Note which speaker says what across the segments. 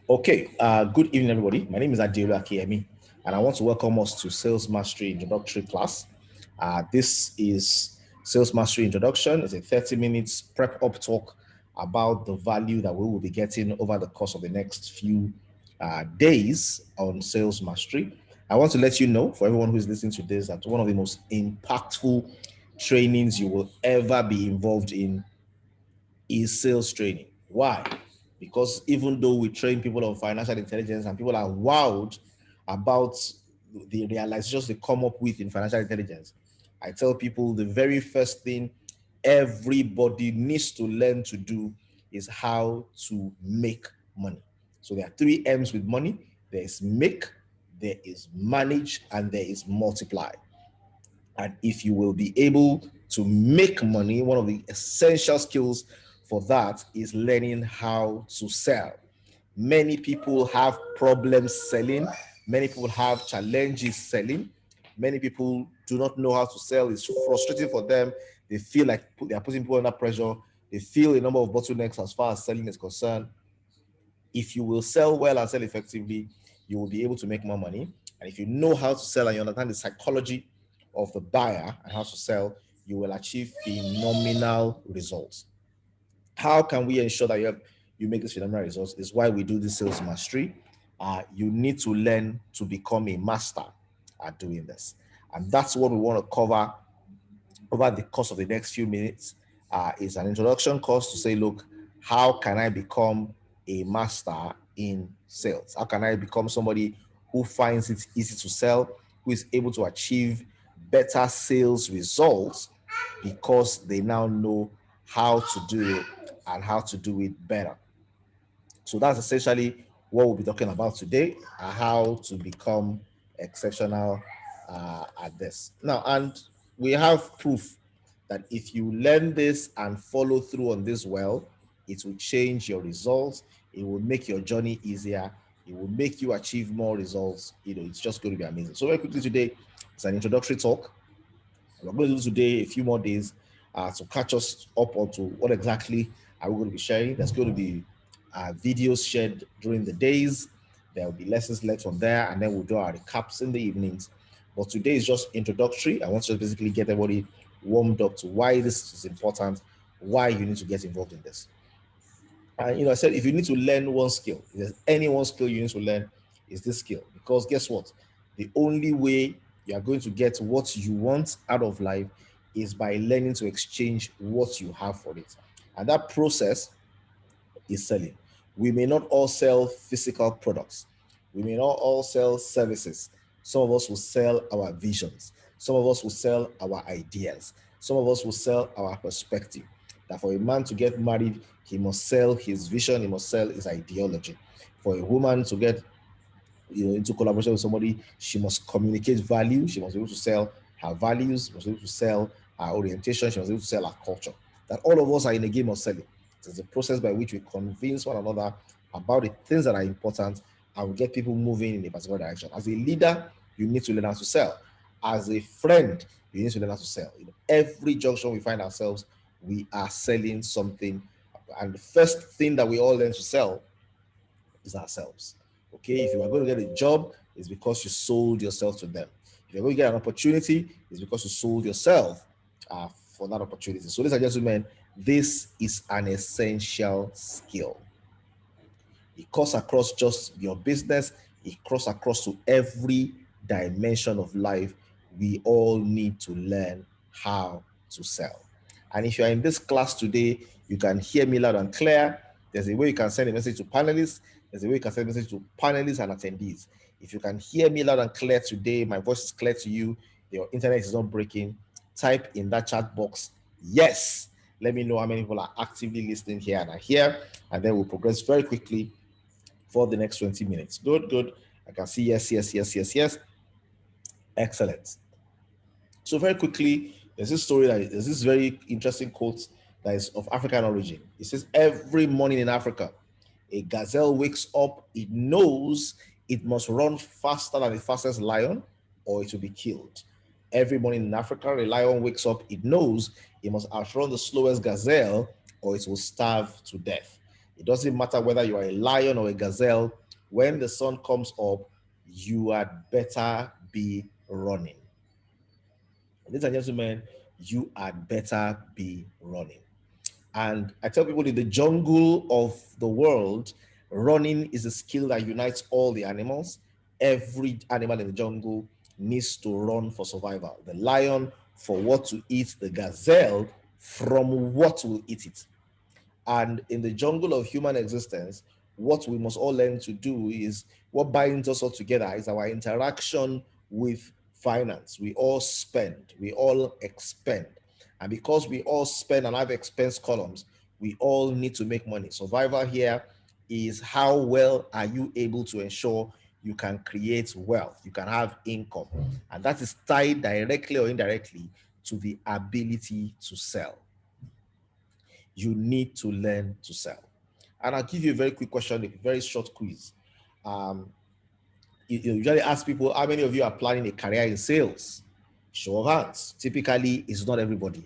Speaker 1: Okay, good evening, everybody. My name is Adiola Akemi, and I want to welcome us to Sales Mastery Introductory class. This is Sales Mastery Introduction. It's a 30 minutes prep up talk about the value that we will be getting over the course of the next few days on Sales Mastery. I want to let you know, for everyone who is listening to this, that one of the most impactful trainings you will ever be involved in is sales training. Why? Because even though we train people on financial intelligence and people are wowed about the realizations they come up with in financial intelligence, I tell people the very first thing everybody needs to learn to do is how to make money. So there are 3 M's with money. There is make, there is manage, and there is multiply. And if you will be able to make money, one of the essential skills for that is learning how to sell. Many people have problems selling. Many people have challenges selling. Many people do not know how to sell. It's frustrating for them. They feel like they are putting people under pressure. They feel a number of bottlenecks as far as selling is concerned. If you will sell well and sell effectively, you will be able to make more money. And if you know how to sell and you understand the psychology of the buyer and how to sell, you will achieve phenomenal results. How can we ensure that you make these phenomenal results? Is why we do this sales mastery. You need to learn to become a master at doing this. And that's what we want to cover over the course of the next few minutes. Is an introduction course to say, look, how can I become a master in sales? How can I become somebody who finds it easy to sell, who is able to achieve better sales results because they now know how to do it and how to do it better. So that's essentially what we'll be talking about today, how to become exceptional at this. Now, and we have proof that if you learn this and follow through on this well, it will change your results. It will make your journey easier. It will make you achieve more results. It's just going to be amazing. So very quickly today, it's an introductory talk. We're going to do today a few more days to catch us up onto what exactly are we going to be sharing. There's going to be videos shared during the days. There will be lessons learned from there, and then we'll do our recaps in the evenings. But today is just introductory. I want to basically get everybody warmed up to why this is important, why you need to get involved in this. And I said, if you need to learn one skill, if there's any one skill you need to learn, is this skill. Because guess what? The only way you are going to get what you want out of life is by learning to exchange what you have for it. And that process is selling. We may not all sell physical products. We may not all sell services. Some of us will sell our visions. Some of us will sell our ideas. Some of us will sell our perspective. That for a man to get married, he must sell his vision, he must sell his ideology. For a woman to get into collaboration with somebody, she must communicate value, she must be able to sell her values, she must be able to sell her orientation, she must be able to sell her culture. That all of us are in a game of selling. It's a process by which we convince one another about the things that are important and we get people moving in a particular direction. As a leader, you need to learn how to sell. As a friend, you need to learn how to sell. In every junction we find ourselves, we are selling something. And the first thing that we all learn to sell is ourselves. Okay, if you are going to get a job, it's because you sold yourself to them. If you're going to get an opportunity, it's because you sold yourself for that opportunity. So, ladies and gentlemen, this is an essential skill. It cuts across just your business, it crosses across to every dimension of life. We all need to learn how to sell. And if you're in this class today, you can hear me loud and clear. There's a way you can send a message to panelists. There's a way you can send a message to panelists and attendees. If you can hear me loud and clear today, my voice is clear to you, your internet is not breaking, type in that chat box, yes. Let me know how many people are actively listening here and are here, and then we'll progress very quickly for the next 20 minutes. Good, good. I can see yes, yes, yes, yes, yes. Excellent. So very quickly, there's this very interesting quote that is of African origin. It says, every morning in Africa, a gazelle wakes up, it knows it must run faster than the fastest lion or it will be killed. Every morning in Africa, a lion wakes up, it knows it must outrun the slowest gazelle or it will starve to death. It doesn't matter whether you are a lion or a gazelle. When the sun comes up, you had better be running. Ladies and gentlemen, you had better be running. And I tell people in the jungle of the world, running is a skill that unites all the animals. Every animal in the jungle needs to run for survival. The lion for what to eat, the gazelle from what will eat it. And in the jungle of human existence, what we must all learn to do is what binds us all together is our interaction with finance. We all spend, we all expend. And because we all spend and have expense columns, we all need to make money. Survival here is how well are you able to ensure you can create wealth, you can have income. And that is tied directly or indirectly to the ability to sell. You need to learn to sell. And I'll give you a very quick question, a very short quiz. You usually ask people, how many of you are planning a career in sales? Show of hands. Typically, it's not everybody.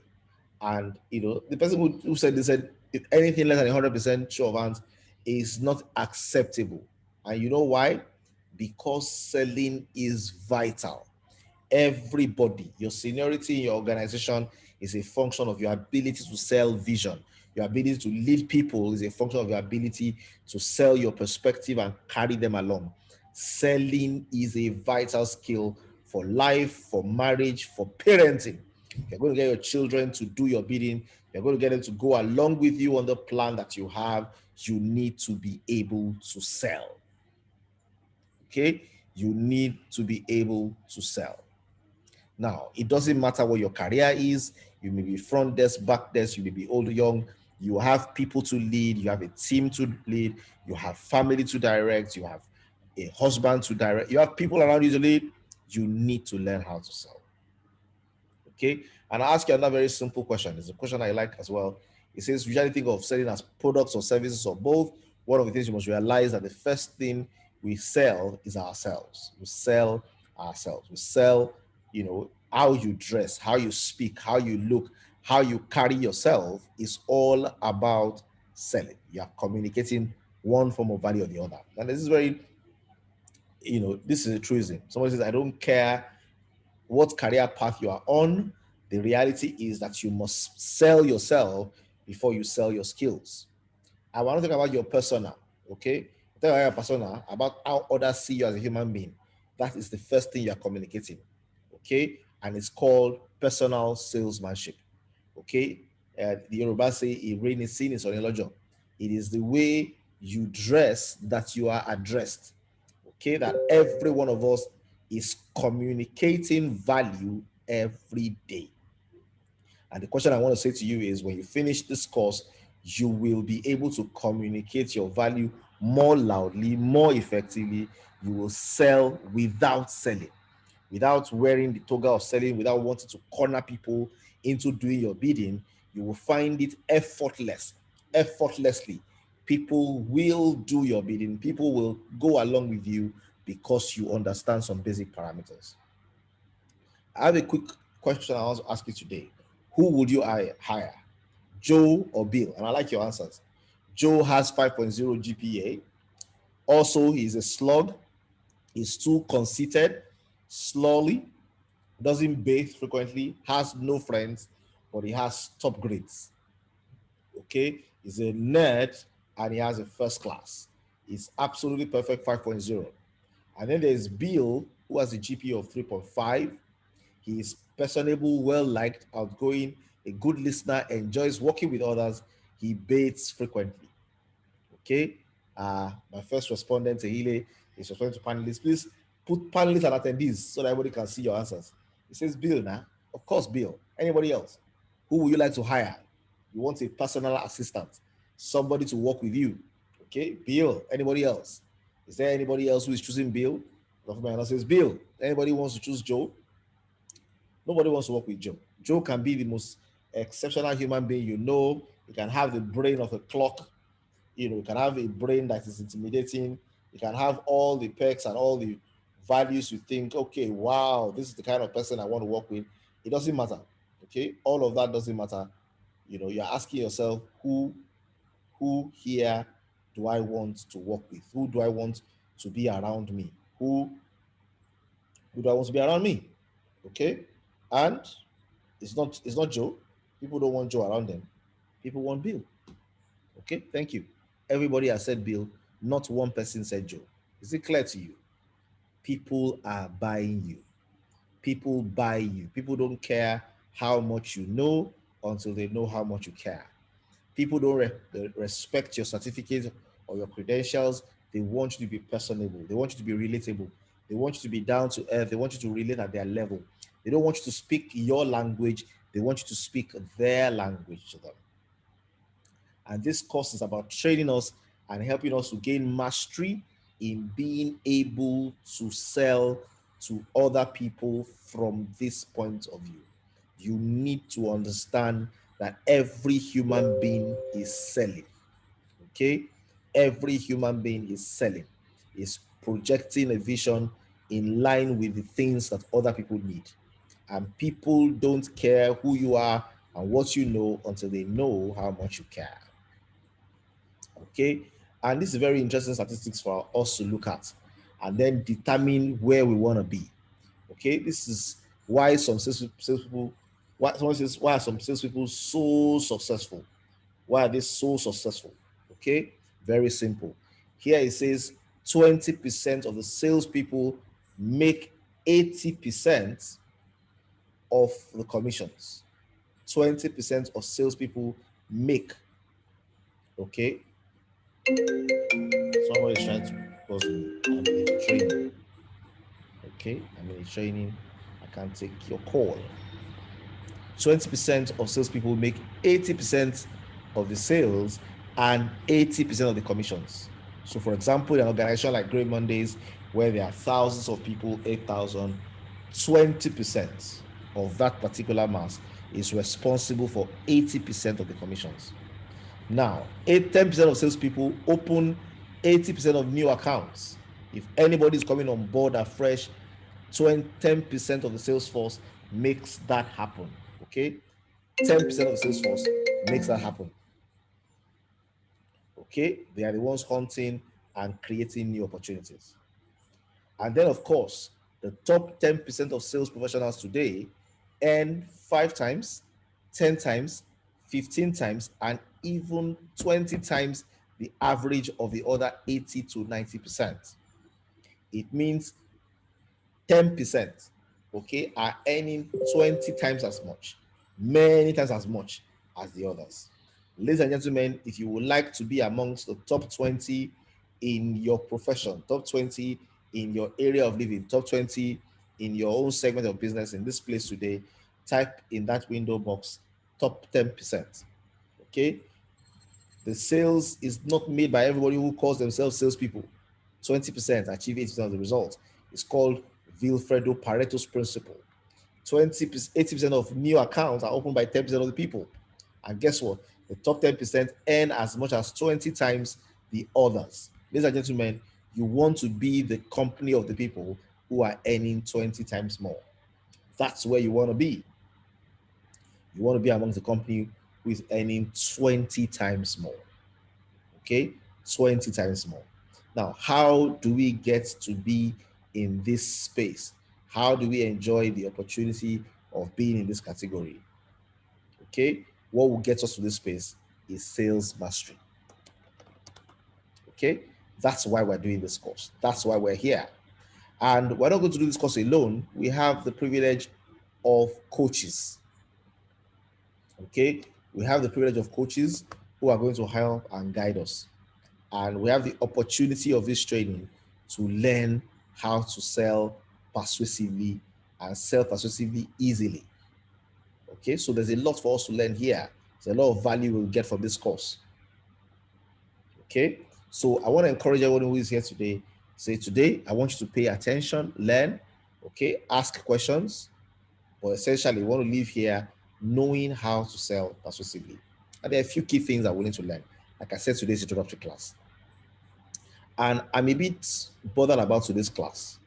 Speaker 1: And the person who said, they said, if anything less than 100% show of hands is not acceptable. And you know why? Because selling is vital. Everybody, your seniority in your organization is a function of your ability to sell vision. Your ability to lead people is a function of your ability to sell your perspective and carry them along. Selling is a vital skill for life, for marriage, for parenting. If you're going to get your children to do your bidding, you're going to get them to go along with you on the plan that you have, you need to be able to sell. Okay? You need to be able to sell. Now, it doesn't matter what your career is. You may be front desk, back desk, you may be old or young. You have people to lead, you have a team to lead, you have family to direct, you have a husband to direct, you have people around you to lead. You need to learn how to sell. Okay? And I'll ask you another very simple question. It's a question I like as well. It says, usually think of selling as products or services or both. One of the things you must realize that the first thing we sell is ourselves. We sell ourselves. We sell, how you dress, how you speak, how you look, how you carry yourself is all about selling. You are communicating one form of value or the other. And this is very, this is a truism. Somebody says, I don't care what career path you are on. The reality is that you must sell yourself before you sell your skills. I want to talk about your persona, okay? Talk about your persona, about how others see you as a human being. That is the first thing you are communicating, okay? And it's called personal salesmanship, okay? The Yoruba say, "Irene seen is on a It is the way you dress that you are addressed, okay? That every one of us is communicating value every day. And the question I want to say to you is, when you finish this course, you will be able to communicate your value more loudly, more effectively. You will sell without selling, without wearing the toga of selling, without wanting to corner people into doing your bidding. You will find it effortlessly. People will do your bidding. People will go along with you because you understand some basic parameters. I have a quick question I want to ask you today. Who would you hire, Joe or Bill? And I like your answers. Joe has 5.0 GPA. Also, he's a slug. He's too conceited, slowly, doesn't bathe frequently, has no friends, but he has top grades. Okay, he's a nerd and he has a first class. He's absolutely perfect 5.0. And then there's Bill, who has a GPA of 3.5. He is personable, well liked, outgoing, a good listener, enjoys working with others. He baits frequently. Okay. My first respondent, Tehile, is responding to panelists. Please put panelists and attendees so that everybody can see your answers. It says Bill now. Of course, Bill. Anybody else? Who would you like to hire? You want a personal assistant, somebody to work with you. Okay, Bill. Anybody else? Is there anybody else who is choosing Bill? Government says Bill. Anybody wants to choose Joe? Nobody wants to work with Joe. Joe can be the most exceptional human being you know. He can have the brain of a clock. You can have a brain that is intimidating. You can have all the perks and all the values you think, okay, wow, this is the kind of person I want to work with. It doesn't matter. Okay, all of that doesn't matter. You're asking yourself who here do I want to work with? Who do I want to be around me? Who do I want to be around me? Okay, and it's not Joe. People don't want Joe around them. People want Bill. Okay, thank you. Everybody has said Bill. Not one person said Joe. Is it clear to you? People are buying you. People buy you. People don't care how much you know until they know how much you care. People don't respect your certificate or your credentials. They want you to be personable. They want you to be relatable. They want you to be down to earth. They want you to relate at their level. They don't want you to speak your language. They want you to speak their language to them. And this course is about training us and helping us to gain mastery in being able to sell to other people from this point of view. You need to understand that every human being is selling. Okay? Every human being is selling, is projecting a vision in line with the things that other people need. And people don't care who you are and what you know until they know how much you care. Okay, and this is very interesting statistics for us to look at and then determine where we want to be. Okay, this is why some salespeople, why someone says, why are some salespeople so successful? Why are they so successful? Okay, very simple. Here it says 20% of the salespeople make 80% of the commissions. 20% of salespeople make. Okay, somebody is trying to pause me. I'm in a training. Okay, I'm in a training. I can't take your call. 20% of salespeople make 80% of the sales and 80% of the commissions. So, for example, an organization like Great Mondays, where there are thousands of people, 8,000, 20% of that particular mass is responsible for 80% of the commissions. Now, 10% of salespeople open 80% of new accounts. If anybody is coming on board afresh, 10% of the sales force makes that happen. Okay, 10% of the sales force makes that happen. Okay, they are the ones hunting and creating new opportunities. And then, of course, the top 10% of sales professionals today earn 5 times, 10 times, 15 times, and even 20 times the average of the other 80 to 90%. It means 10%, okay, are earning 20 times as much, many times as much as the others. Ladies and gentlemen, if you would like to be amongst the top 20 in your profession, top 20 in your area of living, top 20 in your own segment of business in this place today, type in that window box top 10%. Okay, the sales is not made by everybody who calls themselves salespeople. 20% achieve 80% of the results. It's called Vilfredo Pareto's principle. 80% of new accounts are opened by 10% of the people. And guess what? The top 10% earn as much as 20 times the others. Ladies and gentlemen, you want to be the company of the people who are earning 20 times more. That's where you want to be. You want to be amongst the company who is earning 20 times more. Okay, 20 times more. Now, how do we get to be in this space? How do we enjoy the opportunity of being in this category? Okay, what will get us to this space is sales mastery. Okay, that's why we're doing this course. That's why we're here. And we're not going to do this course alone. We have the privilege of coaches. Okay, we have the privilege of coaches who are going to help and guide us. And we have the opportunity of this training to learn how to sell persuasively and sell persuasively easily. Okay, so there's a lot for us to learn here. There's a lot of value we'll get from this course. Okay, so I want to encourage everyone who is here today. Say, today, I want you to pay attention, learn, okay, ask questions, but essentially, we want to leave here knowing how to sell persuasively. And there are a few key things that we need to learn. Like I said, today's introductory class. And I'm a bit bothered about today's class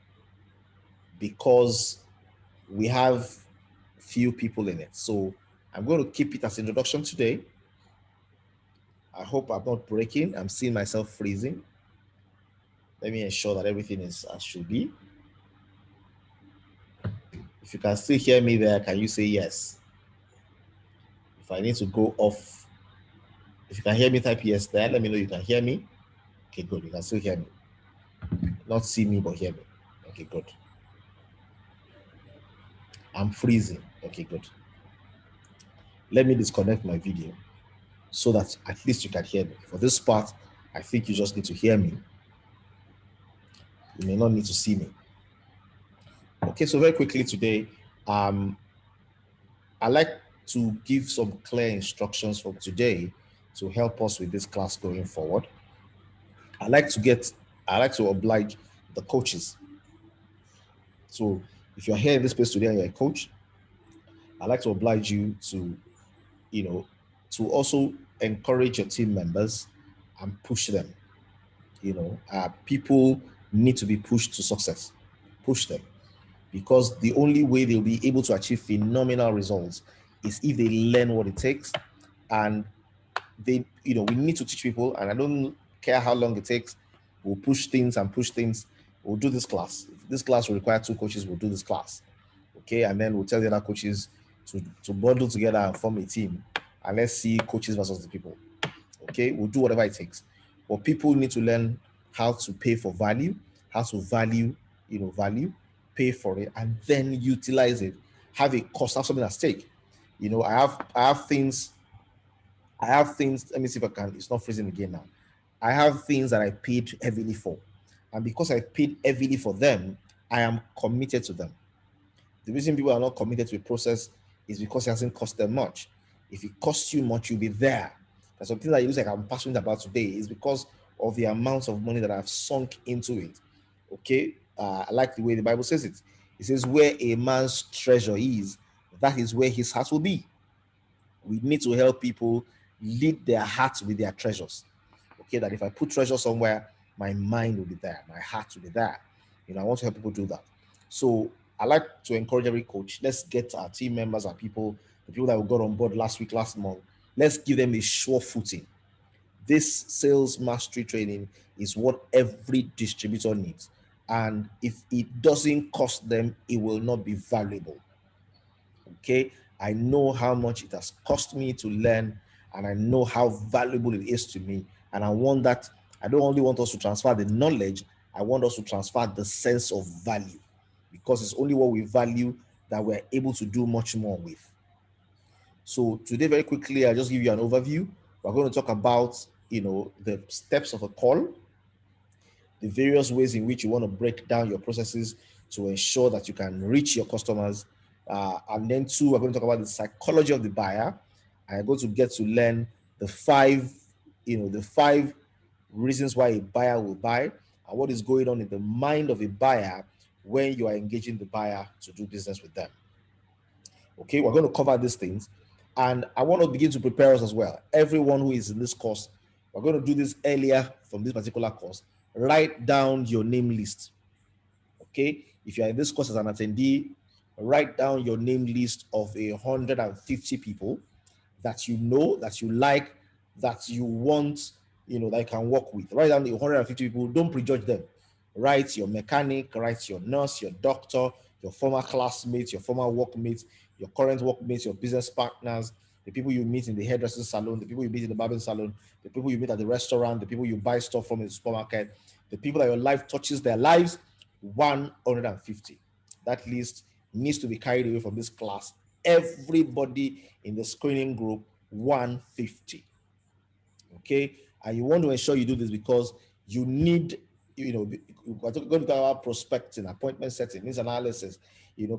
Speaker 1: because we have few people in it. So I'm going to keep it as introduction today. I hope I'm not breaking. I'm seeing myself freezing. Let me ensure that everything is as should be. If you can still hear me there, can you say yes? If I need to go off, if you can hear me, type yes there. Let me know you can hear me. Okay, good. You can still hear me. Not see me, but hear me. Okay, good. I'm freezing. Okay, good. Let me disconnect my video so that at least you can hear me. For this part, I think you just need to hear me. You may not need to see me. Okay, so very quickly today, um, I like to give some clear instructions from today to help us with this class going forward. I like to get, I like to oblige the coaches. So if you're here in this place today and you're a coach, I like to oblige you to, you know, to also encourage your team members and push them. People need to be pushed to success. Push them, because the only way they'll be able to achieve phenomenal results is if they learn what it takes. And we need to teach people, and I don't care how long it takes. We'll push things and push things. We'll do this class. If this class will require 2 coaches, we'll do this class. Okay, and then we'll tell the other coaches to bundle together and form a team, and let's see coaches versus the people. Okay, we'll do whatever it takes. But people need to learn how to pay for value, how to value, pay for it, and then utilize it. Have a cost, have something at stake. I have things. Let me see if I can. It's not freezing again now. I have things that I paid heavily for, and because I paid heavily for them, I am committed to them. The reason people are not committed to a process is because it hasn't cost them much. If it costs you much, you'll be there. There's something that you like I'm passionate about today is because of the amount of money that I've sunk into it. Okay, I like the way the Bible says it. It says, "Where a man's treasure is, that is where his heart will be." We need to help people lead their hearts with their treasures. Okay, that if I put treasure somewhere, my mind will be there, my heart will be there. I want to help people do that. So I like to encourage every coach. Let's get our team members, our people, the people that we got on board last week, last month. Let's give them a sure footing. This sales mastery training is what every distributor needs. And if it doesn't cost them, it will not be valuable. Okay, I know how much it has cost me to learn, and I know how valuable it is to me. And I want that. I don't only want us to transfer the knowledge, I want us to transfer the sense of value, because it's only what we value that we're able to do much more with. So today, very quickly, I'll just give you an overview. We're going to talk about the steps of a call, the various ways in which you want to break down your processes to ensure that you can reach your customers. And then 2, we're going to talk about the psychology of the buyer. I'm going to get to learn the five reasons why a buyer will buy, and what is going on in the mind of a buyer when you are engaging the buyer to do business with them. Okay, we're going to cover these things, and I want to begin to prepare us as well. Everyone who is in this course, we're going to do this earlier from this particular course. Write down your name list. Okay, if you are in this course as an attendee, write down your name list of 150 people that you know, that you like, that you want, that you can work with. Write down the 150 people. Don't prejudge them. Write your mechanic, write your nurse, your doctor, your former classmates, your former workmates, your current workmates, your business partners, the people you meet in the hairdressing salon, the people you meet in the barbering salon, the people you meet at the restaurant, the people you buy stuff from in the supermarket, the people that your life touches their lives. 150. That list needs to be carried away from this class. Everybody in the screening group, 150. Okay, and you want to ensure you do this because you need, we're going to talk about prospecting, appointment setting, needs analysis,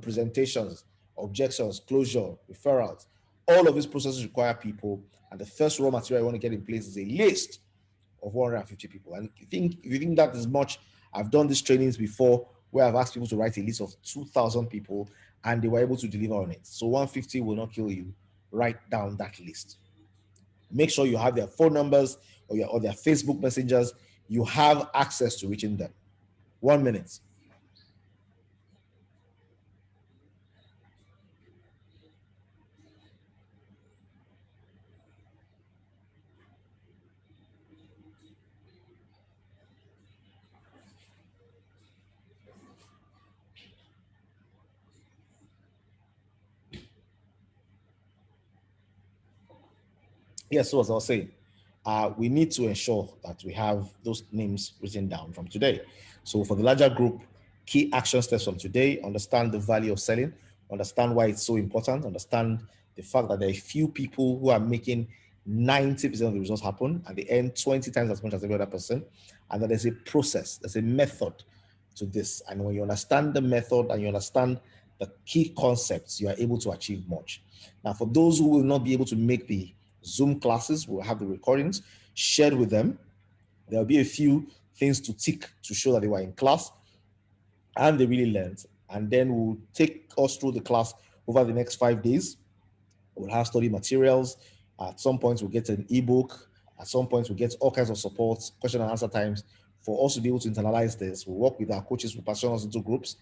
Speaker 1: presentations, objections, closure, referrals. All of these processes require people, and the first raw material you want to get in place is a list of 150 people. And if you think that is much, I've done these trainings before where I've asked people to write a list of 2,000 people and they were able to deliver on it. So 150 will not kill you. Write down that list. Make sure you have their phone numbers or their Facebook messengers. You have access to reaching them. 1 minute. Yes, so as I was saying, we need to ensure that we have those names written down from today. So for the larger group, key action steps from today: understand the value of selling, understand why it's so important, understand the fact that there are few people who are making 90% of the results happen and they earn 20 times as much as every other person, and that there's a process, there's a method to this. And when you understand the method and you understand the key concepts, you are able to achieve much. Now, for those who will not be able to make the Zoom classes, we'll have the recordings shared with them. There'll be a few things to tick to show that they were in class and they really learned. And then we'll take us through the class over the next 5 days. We'll have study materials. At some point, we'll get an ebook. At some point, we'll get all kinds of support, question and answer times for us to be able to internalize this. We'll work with our coaches, we'll partition us into groups.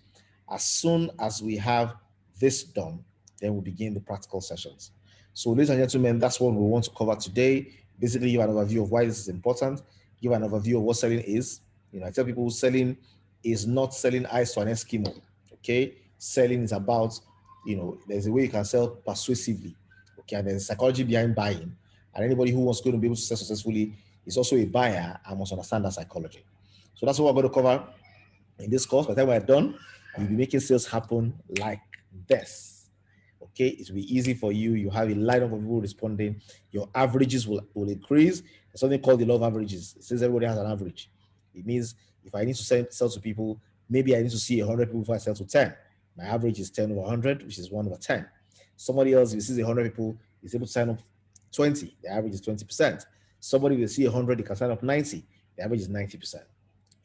Speaker 1: As soon as we have this done, then we'll begin the practical sessions. So, ladies and gentlemen, that's what we want to cover today. Basically, give an overview of why this is important, give an overview of what selling is. I tell people selling is not selling ice to an Eskimo. Okay, selling is about, there's a way you can sell persuasively. Okay, and there's psychology behind buying. And anybody who wants to be able to sell successfully is also a buyer and must understand that psychology. So that's what we're going to cover in this course. By the time we're done, you'll be making sales happen like this. Okay, it will be easy for you. You have a line of people responding. Your averages will increase. There's something called the law of averages. It says everybody has an average. It means if I need to sell to people, maybe I need to see 100 people before I sell to 10. My average is 10 over 100, which is 1 over 10. Somebody else, if he sees 100 people, is able to sign up 20. The average is 20%. Somebody will see 100, they can sign up 90. The average is 90%.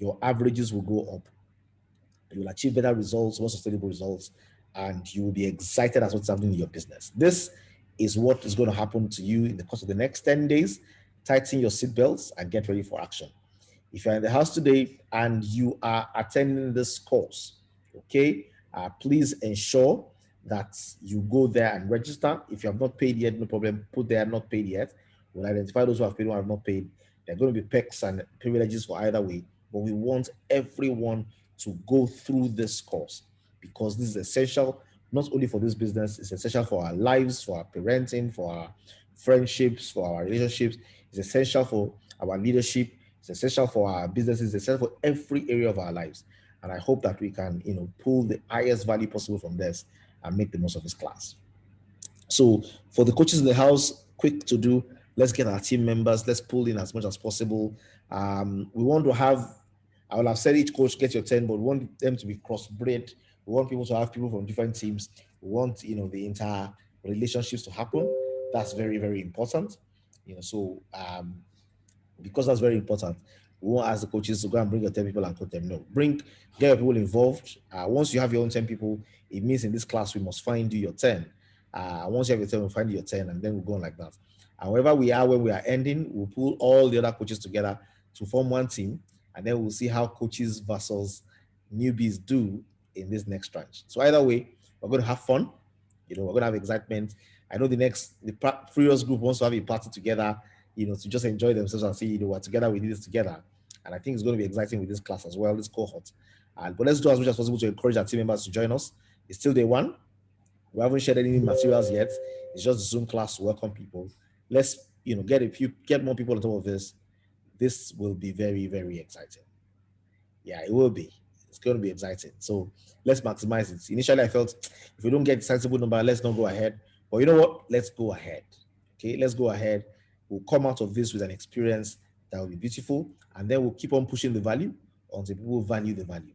Speaker 1: Your averages will go up. You will achieve better results, more sustainable results, and you will be excited as what's happening in your business. This is what is going to happen to you in the course of the next 10 days. Tighten your seatbelts and get ready for action. If you're in the house today and you are attending this course, okay, please ensure that you go there and register. If you have not paid yet, no problem. Put there not paid yet. We'll identify those who have paid and have not paid. There are going to be perks and privileges for either way, but we want everyone to go through this course because this is essential not only for this business, it's essential for our lives, for our parenting, for our friendships, for our relationships. It's essential for our leadership. It's essential for our businesses. It's essential for every area of our lives. And I hope that we can, pull the highest value possible from this and make the most of this class. So for the coaches in the house, quick to do, let's get our team members, let's pull in as much as possible. We want to have, I will have said each coach get your 10, but we want them to be crossbred. We want people to have people from different teams. We want, the entire relationships to happen. That's very, very important. Because that's very important, we won't ask the coaches to go and bring your 10 people and coach them. No, get your people involved. Once you have your own 10 people, it means in this class we must find you your 10. Once you have your 10, we'll find you your 10, and then we'll go on like that. However we are when we are ending, we'll pull all the other coaches together to form one team, and then we'll see how coaches versus newbies do in this next tranche. So either way, we're going to have fun. We're going to have excitement. I know the previous group wants to have a party together, to just enjoy themselves and see, we're together, we do this together. And I think it's going to be exciting with this class as well, this cohort. But let's do as much as possible to encourage our team members to join us. It's still day one. We haven't shared any materials yet. It's just a Zoom class to welcome people. Let's, get more people on top of this. This will be very, very exciting. Yeah, it will be. It's going to be exciting. So let's maximize it. Initially, I felt if we don't get a sensible number, let's not go ahead. But you know what? Let's go ahead. Okay, let's go ahead. We'll come out of this with an experience that will be beautiful, and then we'll keep on pushing the value until people value the value.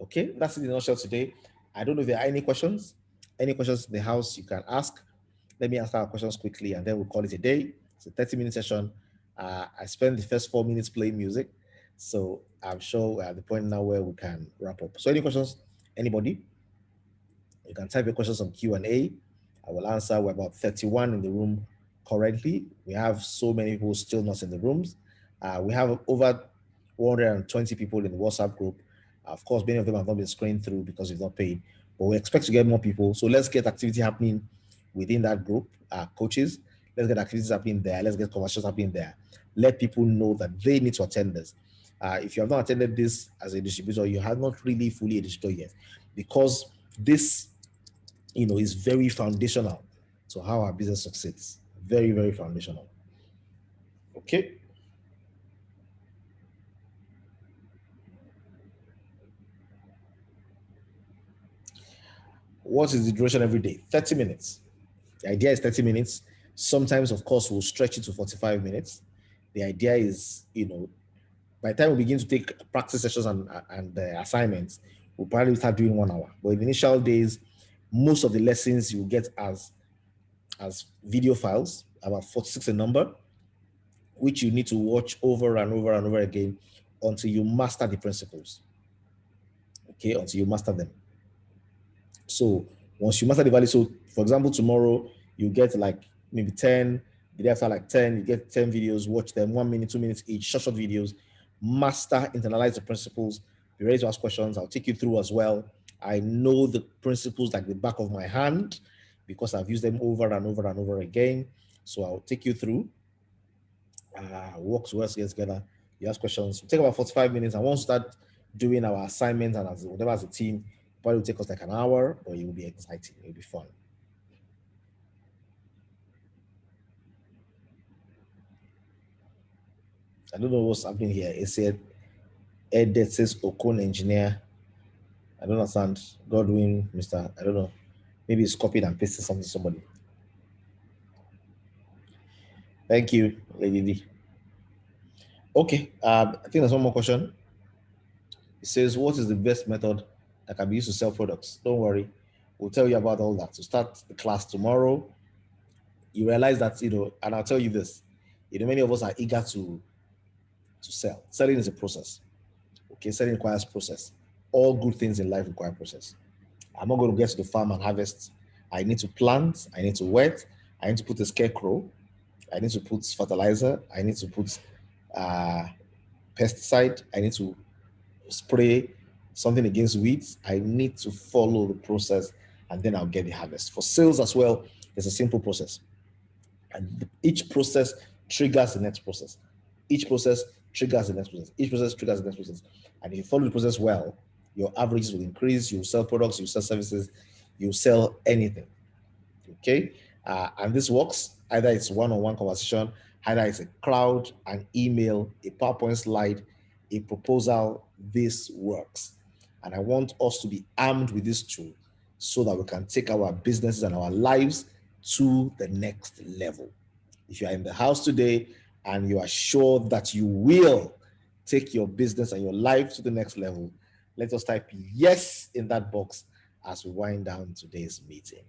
Speaker 1: Okay, that's it in a nutshell today. I don't know if there are any questions. Any questions in the house you can ask. Let me answer our questions quickly, and then we'll call it a day. It's a 30-minute session. I spent the first 4 minutes playing music, so I'm sure we're at the point now where we can wrap up. So any questions? Anybody? You can type your questions on Q&A. I will answer. We're about 31 in the room currently. We have so many people still not in the rooms. We have over 120 people in the WhatsApp group. Of course, many of them have not been screened through because we've not paid, but we expect to get more people. So let's get activity happening within that group. Coaches, let's get activities happening there. Let's get conversations happening there. Let people know that they need to attend this. If you have not attended this as a distributor, you have not really fully a distributor yet, because this is very foundational to how our business succeeds. Very, very foundational. Okay. What is the duration every day? 30 minutes. The idea is 30 minutes. Sometimes, of course, we'll stretch it to 45 minutes. The idea is, by the time we begin to take practice sessions and assignments, we'll probably start doing 1 hour. But in the initial days, most of the lessons you get as video files, about 46 a number, which you need to watch over and over and over again until you master the principles. Okay, until you master them. So once you master the value, so for example, tomorrow you get like maybe 10, the day after like 10, you get 10 videos, watch them 1 minute, 2 minutes each, short videos, master, internalize the principles, be ready to ask questions. I'll take you through as well. I know the principles like the back of my hand because I've used them over and over and over again. So I'll take you through, work together. You ask questions. We'll take about 45 minutes. And once we start doing our assignments and whatever as a team, probably will take us like an hour, but it will be exciting. It will be fun. I don't know what's happening here. It said Edet says Okon engineer. I don't understand. Godwin, Mr. I don't know. Maybe it's copied and pasted something to somebody. Thank you, Lady D. Okay, I think there's one more question. It says, what is the best method that can be used to sell products? Don't worry, we'll tell you about all that. So start the class tomorrow. You realize that, and I'll tell you this, many of us are eager to sell. Selling is a process. Okay, selling requires process. All good things in life require process. I'm not going to get to the farm and harvest. I need to plant, I need to wet, I need to put a scarecrow, I need to put fertilizer, I need to put pesticide, I need to spray something against weeds. I need to follow the process and then I'll get the harvest. For sales as well, it's a simple process. And each process triggers the next process. Each process triggers the next process. Each process triggers the next process. And if you follow the process well, your averages will increase. You'll sell products, you'll sell services, you'll sell anything. Okay? And this works. Either it's one-on-one conversation, either it's a crowd, an email, a PowerPoint slide, a proposal. This works. And I want us to be armed with this tool so that we can take our businesses and our lives to the next level. If you are in the house today and you are sure that you will take your business and your life to the next level, let us type yes in that box as we wind down today's meeting.